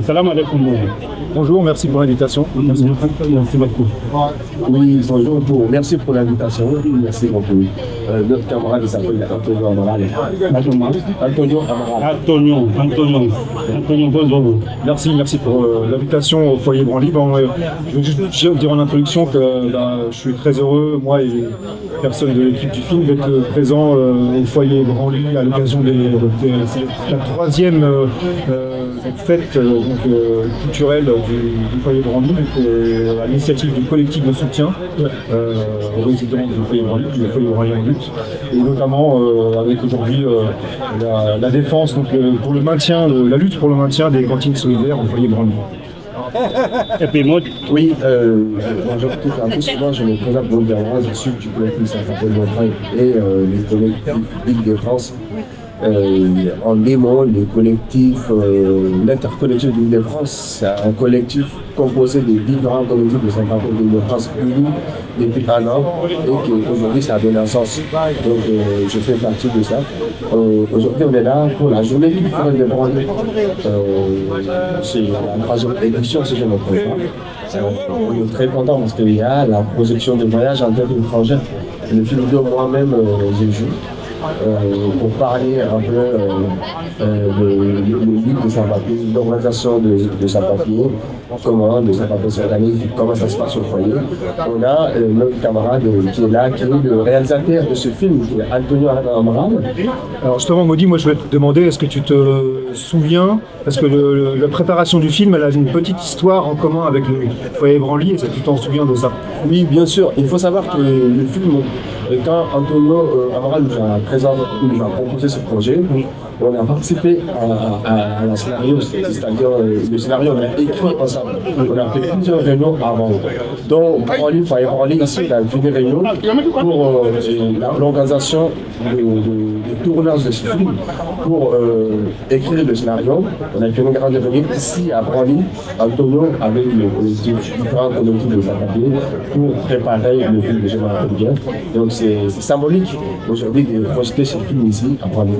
Salam alaikum. Bonjour, merci pour l'invitation. Merci beaucoup. Oui, bonjour, merci pour l'invitation. Merci beaucoup. Notre camarade s'appelle Antonio Amaral. Antonio, bonjour. Merci pour l'invitation au foyer Branly. Bon, je veux juste dire en introduction que je suis très heureux, moi et les personnes de l'équipe du film, d'être présents au foyer Branly à l'occasion de la troisième fête culturelle du foyer Branly, à l'initiative du collectif de soutien aux résidents du foyer Branly, en lutte, et notamment avec aujourd'hui la défense, donc pour le maintien, la lutte pour le maintien des cantines solidaires au foyer Branly. Et puis moi, oui, bonjour à tous. Moi, je me présente Bruno Berroise, je suis du collectif Saint-Raphaël Montreuil et les collectifs Île-de-France. En démon, le collectif, l'intercollectif d'Île-de-France, c'est un collectif composé de différents collectifs de Saint-Raphaël d'Île-de-France unis depuis un an et qu'aujourd'hui ça a donné un sens. Donc je fais partie de ça. Aujourd'hui on est là pour la journée culturelle de Branly. C'est la troisième édition si je ne me trompe pas. On est très content parce qu'il y a la projection de voyage en terre étrangère. Le film de moi-même j'ai joué. Pour parler un peu de l'île de Saint-Papier, l'organisation de Saint-Papier, comment de Saint-Papier s'organise, comment ça se passe au foyer. On a notre camarade qui est là, qui est le réalisateur de ce film, qui est Antonio Amaral. Alors justement, Maudit, moi je vais te demander, est-ce que tu te souviens, parce que la préparation du film, elle a une petite histoire en commun avec le foyer Branly, est-ce que tu t'en souviens de ça? Oui, bien sûr. Il faut savoir que le film, quand Antonio Amaral nous a proposé ce projet, on a participé à la scénario, c'est-à-dire le scénario, on a écrit ensemble. On a fait plusieurs réunions avant. Donc, Branly, ici, il a fait des réunions pour l'organisation du tournage de ce film, pour écrire le scénario. On a fait une grande réunion ici à Branly, Antonio, avec les différents collectifs de Saint-Papier, pour préparer le film de Général Bien. Donc, c'est symbolique aujourd'hui de projeter ce film ici à Branly.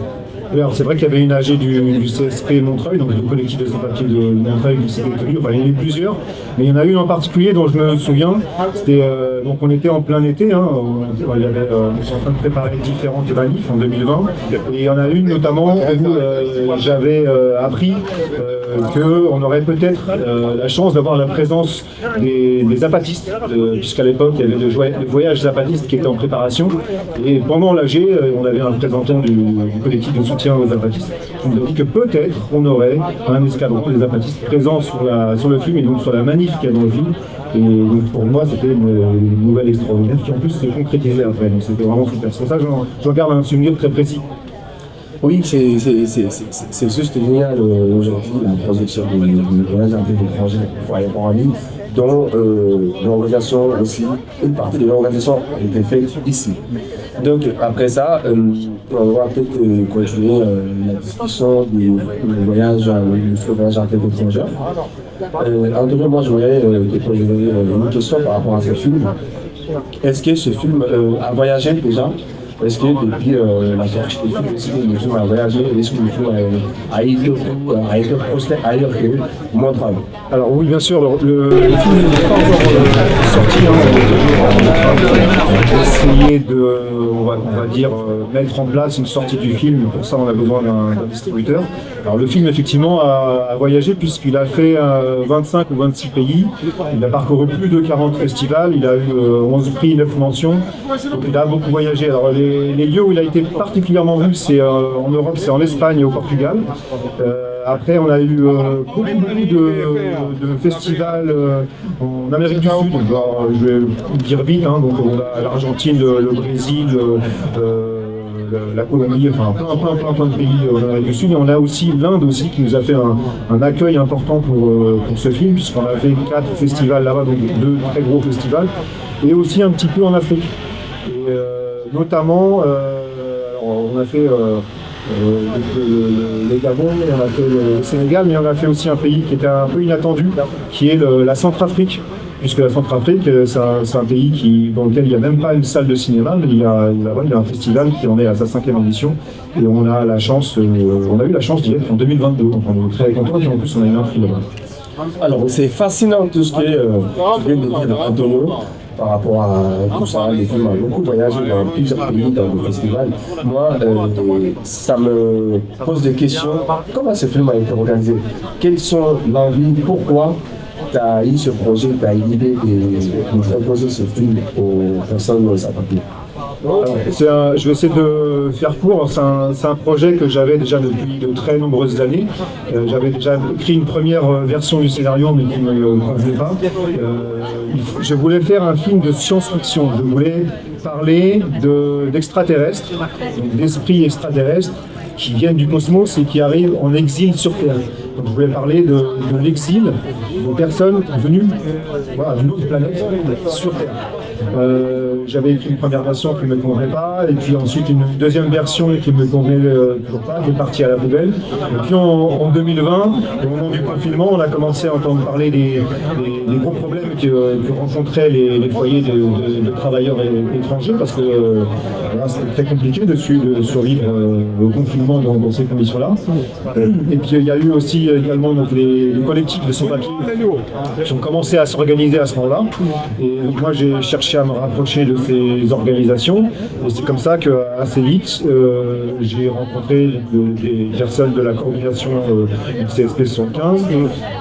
Alors, c'est vrai qu'il y avait une AG du CSP Montreuil, donc le collectif de Saint-Papier de Montreuil qui s'était tenu. Enfin, il y en a eu plusieurs, mais il y en a une en particulier dont je me souviens. C'était donc on était en plein été, il y avait, on était en train de préparer différentes manifs en 2020, et il y en a une notamment où j'avais appris qu'on aurait peut-être la chance d'avoir la présence des zapatistes, puisqu'à l'époque il y avait le voyage zapatiste qui était en préparation, et pendant l'AG, on avait un représentant du collectif de soutien aux zapatistes. On nous a dit que peut-être on aurait un escadron des zapatistes présents sur le film et donc sur la manif qu'il y a dans le film. Et donc pour moi c'était une nouvelle extraordinaire qui en plus s'est concrétisée après. Donc c'était vraiment super. C'est pour ça que j'en garde un souvenir très précis. Oui, c'est juste génial aujourd'hui la projection de voyage en étranger pour aller en ligne, dont l'organisation aussi, une partie de l'organisation a été faite ici. Donc après ça, on va peut-être continuer la discussion du voyage en terre étrangère. En tout cas, moi je voudrais te poser une question par rapport à ce film. Est-ce que ce film a voyagé déjà? Est-ce que depuis la sortie du film, est-ce que le film a voyagé? Est-ce que le film a été projeté ailleurs que Montreuil? Alors oui, bien sûr, le film n'est pas encore sorti. On a essayé de, on va dire, mettre en place une sortie du film. Pour ça, on a besoin d'un distributeur. Alors le film, effectivement, a voyagé puisqu'il a fait 25 ou 26 pays. Il a parcouru plus de 40 festivals. Il a eu 11 prix, 9 mentions. Donc il a beaucoup voyagé. Alors les lieux où il a été particulièrement vu, c'est en Europe, c'est en Espagne et au Portugal. Après, on a eu beaucoup de festivals en Amérique du Sud. Alors, je vais dire vite, donc on a l'Argentine, le Brésil, la Colombie, enfin plein de pays en Amérique du Sud. Et on a aussi l'Inde aussi qui nous a fait un accueil important pour ce film, puisqu'on a fait 4 festivals là-bas, donc 2 très gros festivals, et aussi un petit peu en Afrique. Et, notamment, on a fait les Gabon, on a fait le Sénégal, mais on a fait aussi un pays qui était un peu inattendu, qui est la Centrafrique. puisque la Centrafrique, c'est un pays dans lequel il n'y a même pas une salle de cinéma, mais il y a un festival qui en est à sa 5e édition, et on a eu la chance d'y être en 2022, donc on est très contents, et en plus on a eu un prix là-bas. Alors, c'est fascinant tout ce que tu viens de dire, Antonio, par rapport à tout ça. Les films ont beaucoup voyagé dans plusieurs pays, dans le festival. Moi, ça me pose des questions. Comment ce film a été organisé? Quelles sont l'envie? Pourquoi tu as eu ce projet, tu as eu l'idée de proposer ce film aux personnes sans papier? Je vais essayer de faire court. C'est un projet que j'avais déjà depuis de très nombreuses années. J'avais déjà écrit une première version du scénario, mais qui ne me convenait pas. Je voulais faire un film de science-fiction. Je voulais parler d'extraterrestres, d'esprits extraterrestres qui viennent du cosmos et qui arrivent en exil sur Terre. Donc, je voulais parler de l'exil de personnes venues d'une autre planète sur Terre. J'avais écrit une première version qui ne me convenait pas, et puis ensuite une deuxième version qui ne me convenait toujours pas, qui est partie à la poubelle. Et puis en 2020, au moment du confinement, on a commencé à entendre parler des gros problèmes que rencontraient les foyers de travailleurs étrangers, parce que c'était très compliqué de survivre au confinement dans ces conditions-là. Et puis il y a eu aussi également donc, les collectifs de sans-papiers qui ont commencé à s'organiser à ce moment-là. Et donc, moi j'ai cherché à me rapprocher de ces organisations, et c'est comme ça qu'assez vite j'ai rencontré des personnes de la coordination du CSP 75,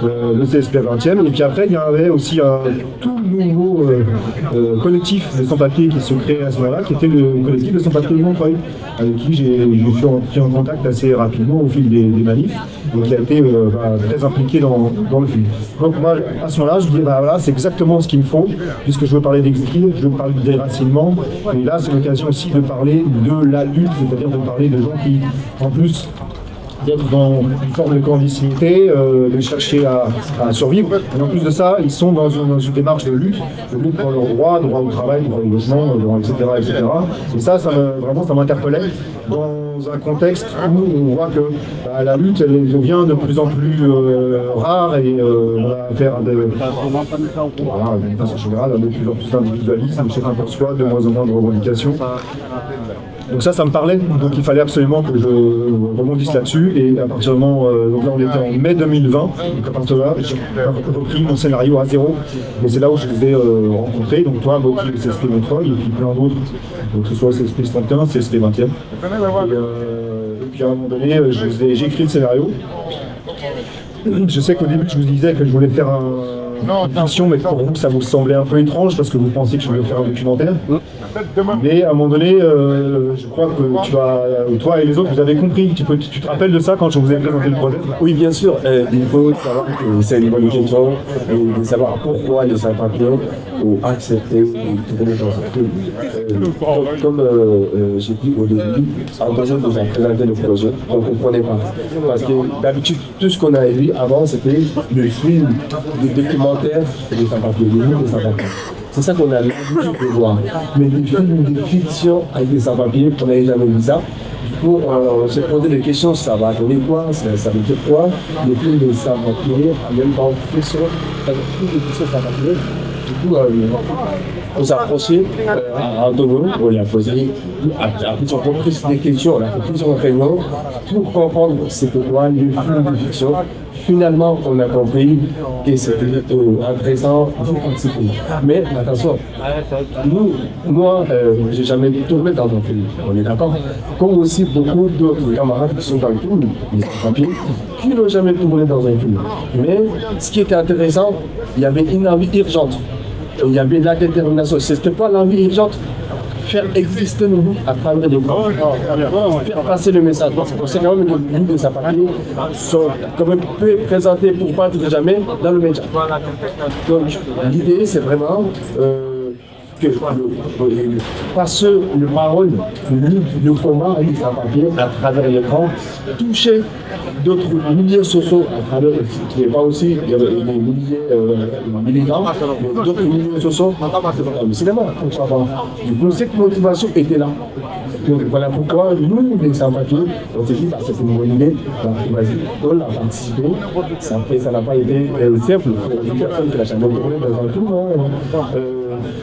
le CSP 20e, et puis après il y avait aussi un tout nouveau collectif de sans-papiers qui se créait à ce moment-là, qui était le collectif de sans-papiers de Montreuil, avec qui je suis entré en contact assez rapidement au fil des manifs, et qui a été très impliqué dans le film. Donc moi à ce moment-là je me dis voilà, c'est exactement ce qu'il me faut, puisque je veux parler d'exil, je veux parler de déracinement, et là c'est l'occasion aussi de parler de la lutte, c'est-à-dire de parler de gens qui, en plus d'être dans une forme de clandestinité, de chercher à survivre, et en plus de ça, ils sont dans une démarche de lutte pour leurs droits, droit au travail, droit au logement, etc., etc. Et ça m'interpellait dans un contexte où on voit que la lutte elle devient de plus en plus rare, et on a affaire à d'une façon générale, de plus en plus d'individualisme, chacun pour soi, de moins en moins de revendications. Donc ça me parlait, donc il fallait absolument que je rebondisse là-dessus, et à partir du moment, donc là on était en mai 2020, donc à partir de là j'ai repris mon scénario à zéro, et c'est là où je les ai rencontrés, donc toi, Moki, le CSP Montreuil, et puis plein d'autres, donc que ce soit le CSP 75, CSP 20e, et puis à un moment donné j'ai écrit le scénario. Je sais qu'au début je vous disais que je voulais faire une fiction, mais pour vous ça vous semblait un peu étrange parce que vous pensiez que je voulais faire un documentaire. Mais à un moment donné, je crois que toi et les autres, vous avez compris. Tu te rappelles de ça quand je vous ai présenté le projet? Oui, bien sûr. Il faut savoir que c'est une bonne question, de savoir pourquoi les sans-papiers ont accepté de tourner dans ce film. Comme j'ai dit au début, Antonio nous a présenté le projet, on ne comprenait pas. Parce que d'habitude, tout ce qu'on avait vu avant, c'était le film de documentaire des sans-papiers, des livres des sans-papiers. C'est ça qu'on a l'habitude de voir. Mais des films de fiction avec des sans-papiers, on n'avait jamais vu ça. Pour se poser des questions, ça va donner quoi, ça veut dire quoi. Les films de sans-papiers, en même temps fiction, ça veut dire plus de fiction sans-papiers. Du coup, on s'est approché à Antonio, on lui a posé des questions, on a fait plusieurs réunions pour comprendre c'était quoi le film de fiction. Finalement, on a compris que c'était intéressant d'y participer. Mais attention, moi, j'ai jamais tourné dans un film, on est d'accord. Comme aussi beaucoup d'autres camarades qui sont dans le film, les sans-papiers, qui n'ont jamais tourné dans un film. Mais ce qui était intéressant, il y avait une envie urgente. Il y avait de la détermination. C'était pas l'envie urgente. Faire exister nous à travers les grands, faire passer le message. Parce que c'est quand même que les de sans-papiers sont quand même peu présentés pour pas être jamais dans le média. Donc l'idée c'est vraiment que passer le parole, le combat avec les sans-papiers à travers l'écran, toucher d'autres milieux sociaux à travers, qui n'est pas aussi les milieux militants, mais d'autres milieux sociaux dans le cinéma. Du coup, cette motivation était là. Voilà pourquoi nous, les sans-papiers, on s'est dit, c'est une bonne idée, vas-y, on a participé. Ça n'a pas été simple pour une personne qui n'a jamais tourné dans un film.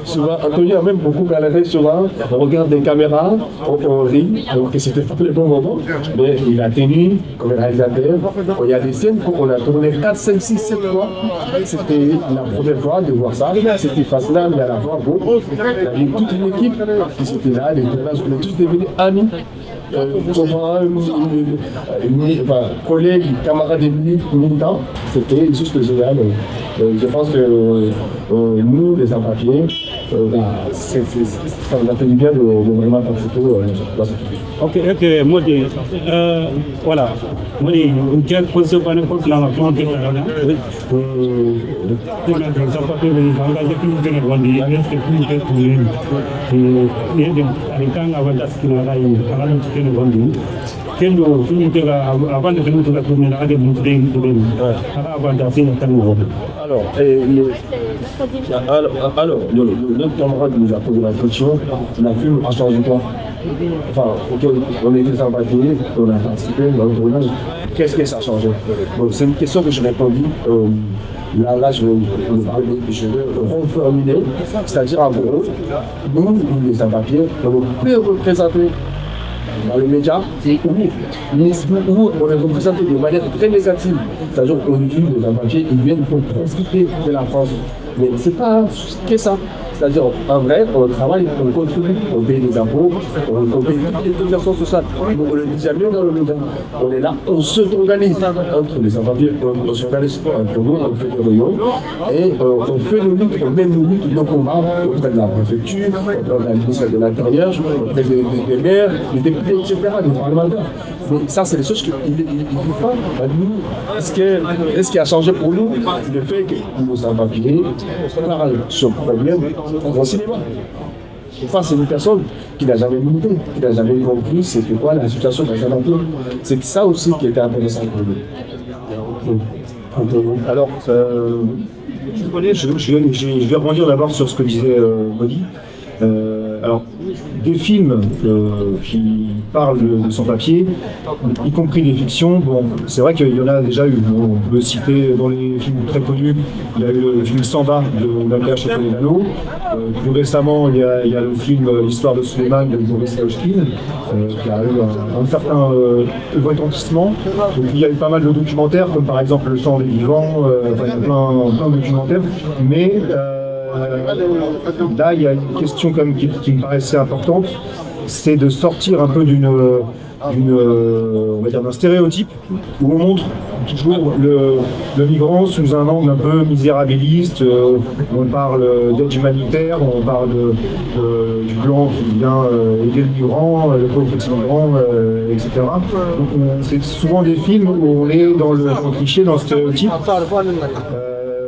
Souvent, Anthony a même beaucoup galéré souvent. On regarde des caméras, on rit, alors que c'était pas le bon moment. Mais il a tenu comme réalisateur. Il y a des scènes qu'on a tourné 4, 5, 6, 7 fois. C'était la première fois de voir ça. C'était fascinant, mais à la fois bon. Il y avait toute une équipe qui était là, les tournages, on est tous devenus amis. Collègues, camarades et militants, c'était juste génial. Je pense que nous, les sans-papiers, ça nous a fait du bien de vraiment participer dans ce film. Ok, moi, voilà. Moi, quelle position qu'on a pour la France de alors, notre camarade nous a posé la question, la film a changé quoi? Enfin, on était sans papier, on a participé dans le tournage. Qu'est-ce que ça a changé? Bon, c'est une question que je n'ai pas dit. Là, je vais reformuler, c'est-à-dire en gros, nous, les sans-papiers, on peut représenter dans les médias, où on est représenté de manière très négative. C'est-à-dire qu'on dit que les sans-papiers, ils viennent pour profiter de la France. Mais c'est pas que ça. C'est-à-dire, en vrai, on travaille, on contribue, on paye des impôts, on paye toutes les obligations sociales. On le dit jamais dans le média. On est là, on s'organise entre les sans-papiers, on s'organise entre nous, on fait des réunions, et on fait nos luttes, on mène nos luttes, nos combats auprès de la préfecture, auprès de la ministre de l'Intérieur, auprès des maires, des députés, etc., des parlementaires. Mais ça, c'est des choses qu'il ne faut pas. Est-ce qui a changé pour nous? Le fait que nos sans-papiers parlent sur le problème au cinéma. Enfin, c'est une personne qui n'a jamais milité, qui n'a jamais compris c'était quoi la situation dans un empire. C'est ça aussi qui était intéressant pour nous. Alors, je vais rebondir d'abord sur ce que disait Modi. Alors, des films qui parlent de sans-papier, y compris des fictions, bon, c'est vrai qu'il y en a déjà eu. On peut citer dans les films très connus, il y a eu le film Samba de Nagash et Toledano. Plus récemment, il y a le film L'histoire de Suleiman de Boris Laouchkine, qui a eu un certain retentissement. Donc, il y a eu pas mal de documentaires, comme par exemple Le Chant des Vivants, il y a plein de documentaires. Mais là, il y a une question quand même qui me paraissait importante, c'est de sortir un peu on va dire d'un stéréotype où on montre toujours le migrant sous un angle un peu misérabiliste. On parle d'aide humanitaire, on parle du blanc qui vient aider le migrant, le pauvre petit migrant, etc. Donc c'est souvent des films où on est dans le cliché, dans le stéréotype.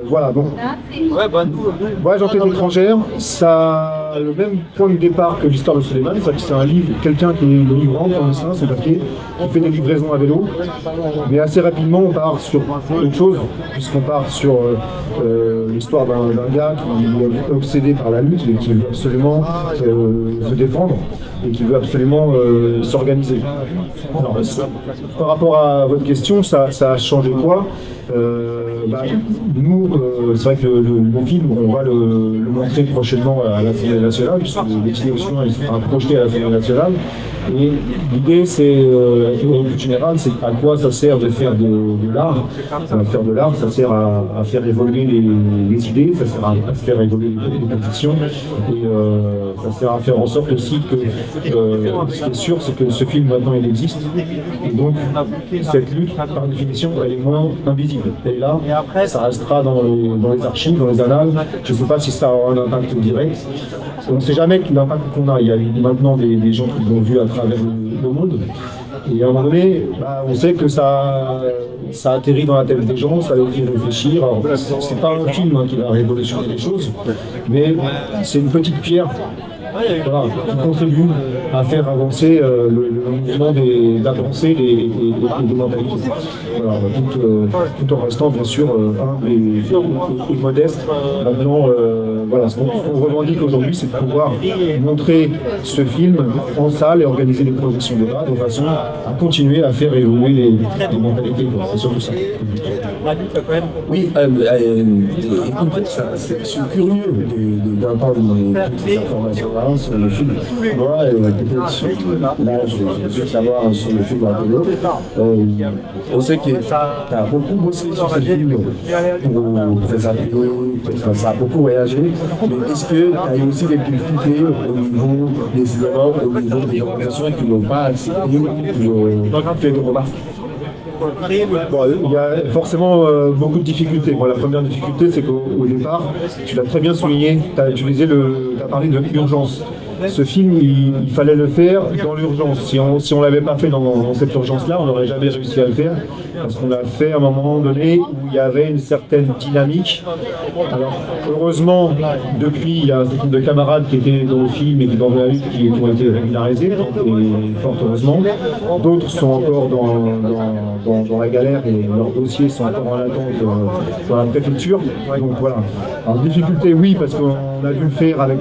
Voilà, donc, Voyage en terre étrangère, ça a le même point de départ que l'histoire de Suleiman, c'est-à-dire que c'est un livre, quelqu'un qui est migrant, comme ça, c'est papier, qui fait des livraisons à vélo, mais assez rapidement on part sur autre chose, puisqu'on part sur l'histoire d'un gars qui est obsédé par la lutte et qui veut absolument se défendre et qui veut absolument s'organiser. Alors, par rapport à votre question, ça a changé quoi? Nous, c'est vrai que le film, on va le montrer prochainement à l'Assemblée nationale, puisque l'exposition sera projetée à l'Assemblée nationale. Et l'idée, c'est, en général, c'est à quoi ça sert de faire de l'art. Faire de l'art, ça sert à faire évoluer les idées, ça sert à faire évoluer les positions, et ça sert à faire en sorte aussi que, ce qui est sûr, c'est que ce film, maintenant, il existe. Et donc, cette lutte, par définition, elle est moins invisible. Et là, ça restera dans les archives, dans les annales. Je ne sais pas si ça aura un impact direct. On ne sait jamais l'impact qu'on a. Il y a maintenant des gens qui l'ont vu à travers le monde. Et à un moment donné, on sait que ça atterrit dans la tête des gens, ça les fait réfléchir. Alors, c'est pas un film qui va révolutionner les choses, mais c'est une petite pierre qui contribue à faire avancer le mouvement d'avancer les mentalités. Voilà, tout en restant bien sûr humble et modeste, maintenant voilà, ce qu'on revendique aujourd'hui, c'est de pouvoir montrer ce film en salle et organiser des projections de là, de façon à continuer à faire évoluer les mentalités, quoi. C'est surtout ça. Oui, écoute, je suis curieux d'entendre toutes ces informations-là sur le film. Moi, peut-être, là, je veux savoir sur le film Antonio. On sait que tu as beaucoup bossé sur ce film pour présenter, ça a beaucoup voyagé, mais est-ce que tu as eu aussi des difficultés au niveau des éléments, au niveau des organisations qui n'ont pas accepté, qui ont fait de remarques? Bon, il y a forcément beaucoup de difficultés. Bon, la première difficulté, c'est qu'au départ, tu l'as très bien souligné, tu as parlé de l'urgence. Ce film, il fallait le faire dans l'urgence. Si on l'avait pas fait dans cette urgence-là, on n'aurait jamais réussi à le faire, parce qu'on l'a fait à un moment donné où il y avait une certaine dynamique. Alors, heureusement, depuis, il y a un certain nombre de camarades qui étaient dans le film et qui dans la lutte qui ont été régularisés, et fort heureusement. D'autres sont encore dans la galère et leurs dossiers sont encore en attente dans la préfecture. Donc voilà. Alors, difficulté, oui, parce qu'on a dû le faire avec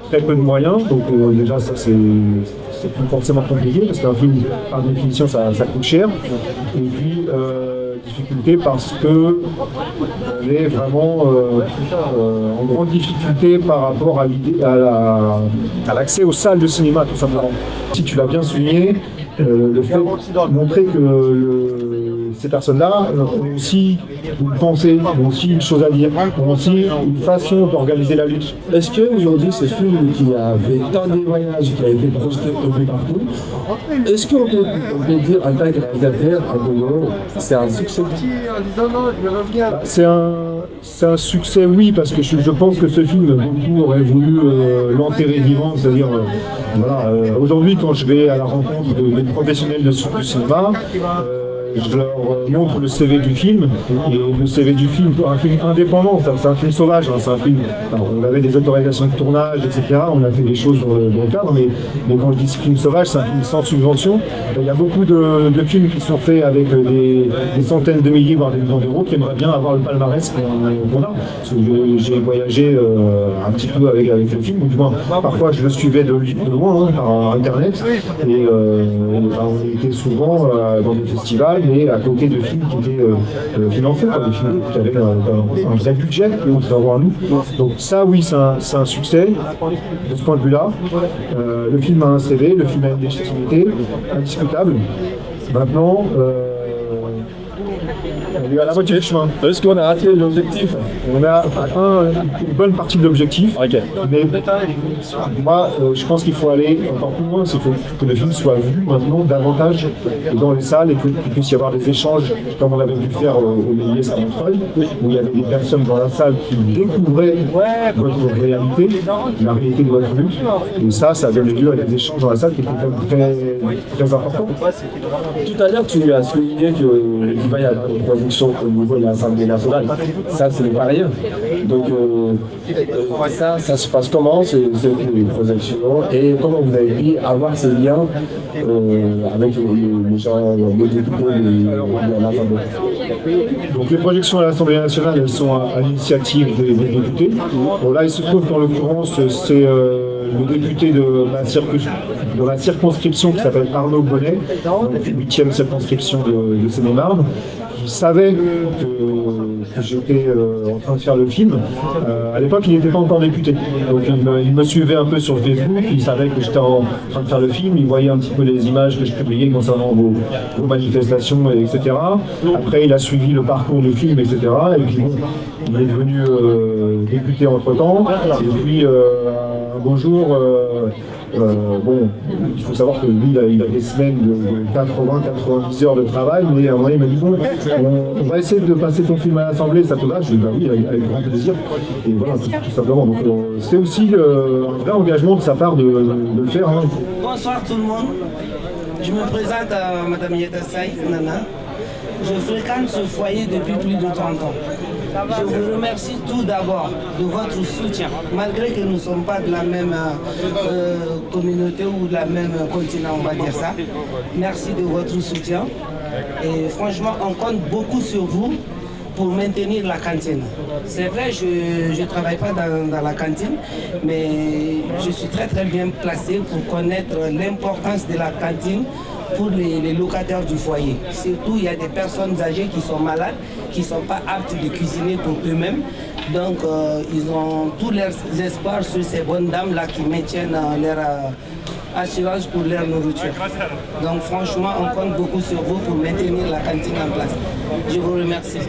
très peu de moyens, donc déjà ça c'est plus forcément compliqué parce qu'un film par définition ça coûte cher. Et puis difficulté parce que on est vraiment en grande difficulté par rapport à l'accès aux salles de cinéma tout simplement. Si tu l'as bien souligné, le fait de montrer que ces personnes-là ont aussi une pensée, ont aussi une chose à dire, ont aussi une façon d'organiser la lutte. Est-ce qu'aujourd'hui, ce film qui avait tant de voyages, qui a été projeté un peu partout, est-ce qu'on peut dire en tant que réalisateur, c'est un succès? C'est un succès, oui, parce que je pense que ce film, beaucoup auraient voulu l'enterrer vivant, c'est-à-dire, voilà, aujourd'hui, quand je vais à la rencontre des professionnels du cinéma, je leur montre le CV du film, et le CV du film, un film indépendant, c'est un film sauvage, hein, c'est un film, alors, on avait des autorisations de tournage, etc., on a fait des choses dans le cadre, mais quand je dis film sauvage, c'est un film sans subvention. Il y a beaucoup de films qui sont faits avec des centaines de milliers, voire des millions d'euros, qui aimeraient bien avoir le palmarès qu'on a. Parce que j'ai voyagé un petit peu avec le film, ou du moins, parfois je le suivais de loin, hein, par internet, et on était souvent dans des festivals, mais à côté de films qui étaient financés, des films qui avaient un vrai budget, et contrairement à nous. Donc ça, oui, c'est un succès de ce point de vue-là. Le film a un CV, le film a une légitimité indiscutable. Maintenant, on est à la moitié du chemin. Est-ce qu'on a raté l'objectif? On a atteint une bonne partie de l'objectif. Okay. Mais moi, je pense qu'il faut aller encore plus loin. Il faut que le film soit vu maintenant davantage dans les salles et qu'il puisse y avoir des échanges, comme on avait pu faire au Méliès à Montreuil, où il y avait des personnes dans la salle qui découvraient votre réalité, la réalité de votre lutte. Et ça donne lieu à des échanges dans la salle qui étaient très, très importants. Tout à l'heure, tu as souligné qu'il va y avoir une production au niveau de l'Assemblée nationale. Ça, ce n'est pas rien. Donc, ça se passe comment, cette projection, et comment vous avez pu avoir ces liens avec les gens, les députés de l'Assemblée? Donc, les projections à l'Assemblée nationale, elles sont à l'initiative des députés. Bon, là, il se trouve qu'en l'occurrence, c'est le député de la circonscription qui s'appelle Arnaud Bonnet, 8e circonscription de Seine-et-Marne, qui savait que j'étais en train de faire le film. À l'époque, il n'était pas encore député. Donc il me suivait un peu sur Facebook, il savait que j'étais en train de faire le film, il voyait un petit peu les images que je publiais concernant vos manifestations, etc. Après, il a suivi le parcours du film, etc. Et puis bon, il est devenu député entre-temps. Et puis un beau jour, bon, il faut savoir que lui, il a des semaines de 80-90 heures de travail, mais à un moment, il m'a dit bon, on va essayer de passer ton film à l'Assemblée, ça te va? Je lui ai dit bah oui, avec grand plaisir. Et voilà, tout simplement. Donc c'est aussi un vrai engagement de sa part de le faire. Hein. Bonsoir tout le monde. Je me présente à Madame Yeta Saïf, Nana. Je fréquente ce foyer depuis plus de 30 ans. Je vous remercie tout d'abord de votre soutien, malgré que nous ne sommes pas de la même communauté ou de la même continent, on va dire ça. Merci de votre soutien. Et franchement, on compte beaucoup sur vous pour maintenir la cantine. C'est vrai, je ne travaille pas dans la cantine, mais je suis très bien placé pour connaître l'importance de la cantine pour les locataires du foyer. Surtout, il y a des personnes âgées qui sont malades, qui ne sont pas aptes de cuisiner pour eux-mêmes. Donc, ils ont tous leurs espoirs sur ces bonnes dames-là qui maintiennent leur assurance pour leur nourriture. Donc, franchement, on compte beaucoup sur vous pour maintenir la cantine en place. Je vous remercie.